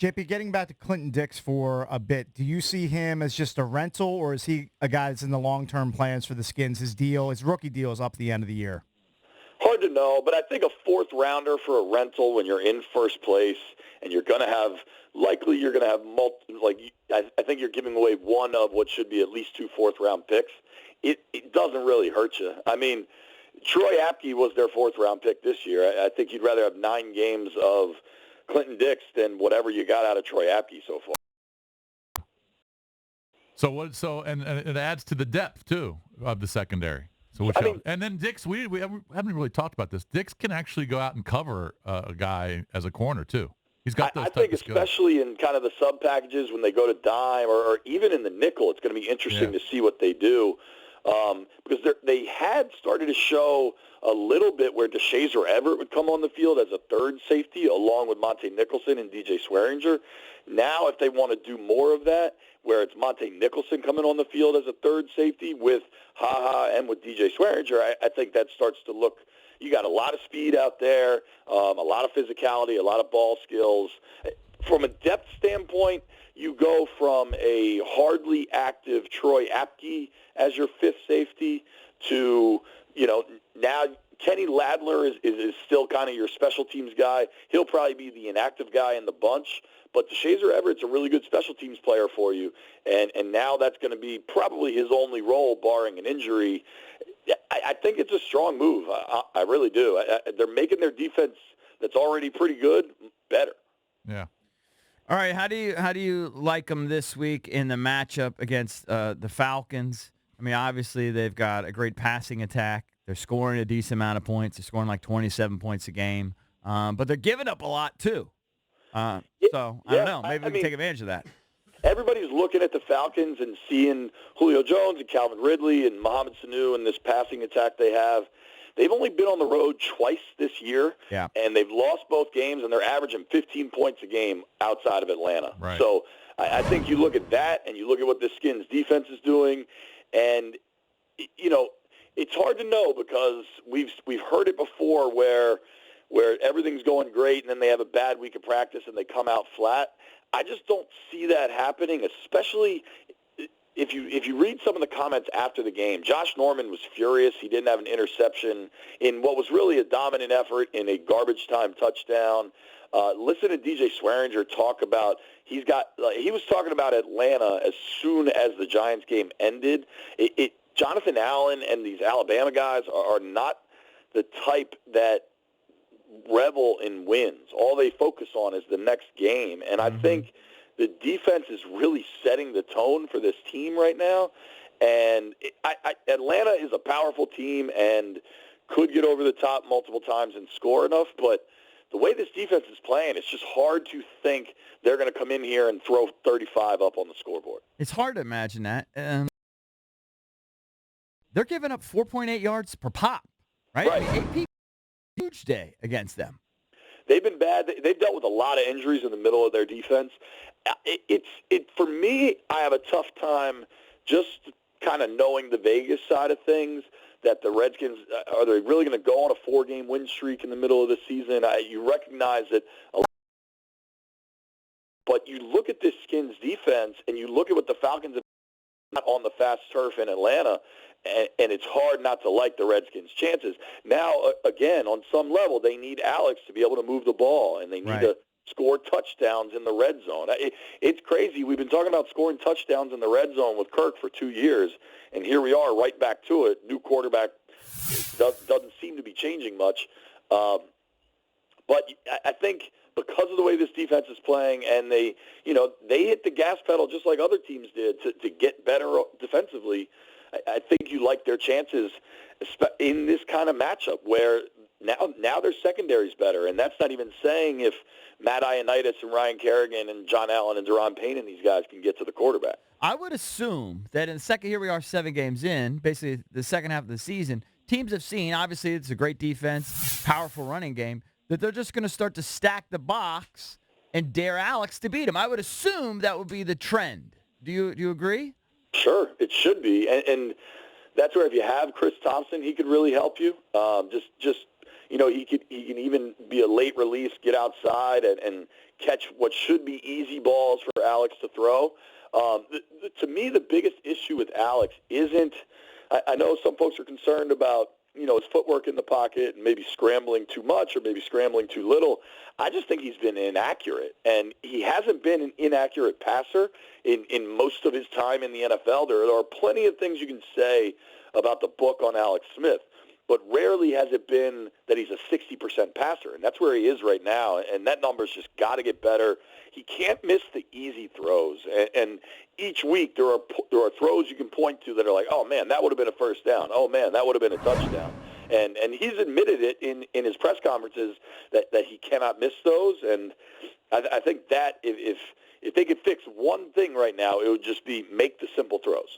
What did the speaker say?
JP, getting back to Clinton-Dix for a bit, do you see him as just a rental, or is he a guy that's in the long-term plans for the Skins? His rookie deal is up at the end of the year. Hard to know, but I think a fourth rounder for a rental when you're in first place and you're going to have I think you're giving away one of what should be at least 2 fourth-round picks. It doesn't really hurt you. I mean, Troy Apke was their fourth-round pick this year. I think you'd rather have 9 games of Clinton-Dix than whatever you got out of Troy Apke so far. And it adds to the depth too of the secondary. And then Dix, we haven't really talked about this. Dix can actually go out and cover a guy as a corner too. He's got those. I think especially in kind of the sub packages when they go to dime or even in the nickel, it's going to be interesting to see what they do. Because they had started to show a little bit where DeShazer Everett would come on the field as a third safety along with Monte Nicholson and DJ Swearinger. Now, if they want to do more of that, where it's Monte Nicholson coming on the field as a third safety with HaHa and with DJ Swearinger, I think that starts to look – you got a lot of speed out there, a lot of physicality, a lot of ball skills. From a depth standpoint, you go from a hardly active Troy Apke as your fifth safety to, now Kenny Ladler is still kind of your special teams guy. He'll probably be the inactive guy in the bunch. But DeShazer Everett's a really good special teams player for you, and now that's going to be probably his only role, barring an injury. I think it's a strong move. I really do. They're making their defense that's already pretty good better. Yeah. All right, how do you like them this week in the matchup against the Falcons? I mean, obviously they've got a great passing attack. They're scoring a decent amount of points. They're scoring like 27 points a game, but they're giving up a lot too. So I don't know. Maybe we can take advantage of that. Everybody's looking at the Falcons and seeing Julio Jones and Calvin Ridley and Mohamed Sanu and this passing attack they have. They've only been on the road twice this year, and they've lost both games, and they're averaging 15 points a game outside of Atlanta. Right. So I think you look at that, and you look at what the Skins defense is doing, and, it's hard to know because we've heard it before where everything's going great, and then they have a bad week of practice, and they come out flat. I just don't see that happening, especially if you read some of the comments after the game. Josh Norman was furious. He didn't have an interception in what was really a dominant effort in a garbage time touchdown. Listen to DJ Swearinger talk about he was talking about Atlanta as soon as the Giants game ended. Jonathan Allen and these Alabama guys are not the type that revel in wins. All they focus on is the next game. And I think the defense is really setting the tone for this team right now. And Atlanta is a powerful team and could get over the top multiple times and score enough. But the way this defense is playing, it's just hard to think they're going to come in here and throw 35 up on the scoreboard. It's hard to imagine that. They're giving up 4.8 yards per pop, right? Right. I mean, AP, huge day against them. They've been bad. They've dealt with a lot of injuries in the middle of their defense. For me, I have a tough time just kind of knowing the Vegas side of things, that the Redskins, are they really going to go on a 4-game win streak in the middle of the season? You recognize that but you look at this Skins defense and you look at what the Falcons have done on the fast turf in Atlanta, and it's hard not to like the Redskins' chances. Now, again, on some level, they need Alex to be able to move the ball, and they need to score touchdowns in the red zone. It's crazy. We've been talking about scoring touchdowns in the red zone with Kirk for 2 years, and here we are right back to it. New quarterback doesn't seem to be changing much. But I think because of the way this defense is playing, and they hit the gas pedal just like other teams did to get better defensively, I think you like their chances in this kind of matchup where now their secondary's better. And that's not even saying if Matt Ioannidis and Ryan Kerrigan and John Allen and Deron Payne and these guys can get to the quarterback. I would assume that in the second, here we are 7 games in, basically the second half of the season, teams have seen, obviously it's a great defense, powerful running game, that they're just going to start to stack the box and dare Alex to beat him. I would assume that would be the trend. Do you agree? Sure, it should be, and that's where if you have Chris Thompson, he could really help you. Just he can even be a late release, get outside and catch what should be easy balls for Alex to throw. To me, the biggest issue with Alex isn't – I know some folks are concerned about, his footwork in the pocket and maybe scrambling too much or maybe scrambling too little. I just think he's been inaccurate, and he hasn't been an inaccurate passer in most of his time in the NFL. There are plenty of things you can say about the book on Alex Smith, but rarely has it been that he's a 60% passer, and that's where he is right now, and that number's just got to get better. He can't miss the easy throws, and each week there are throws you can point to that are like, oh, man, that would have been a first down. Oh, man, that would have been a touchdown. And he's admitted it in his press conferences that he cannot miss those, and I think that if they could fix one thing right now, it would just be make the simple throws.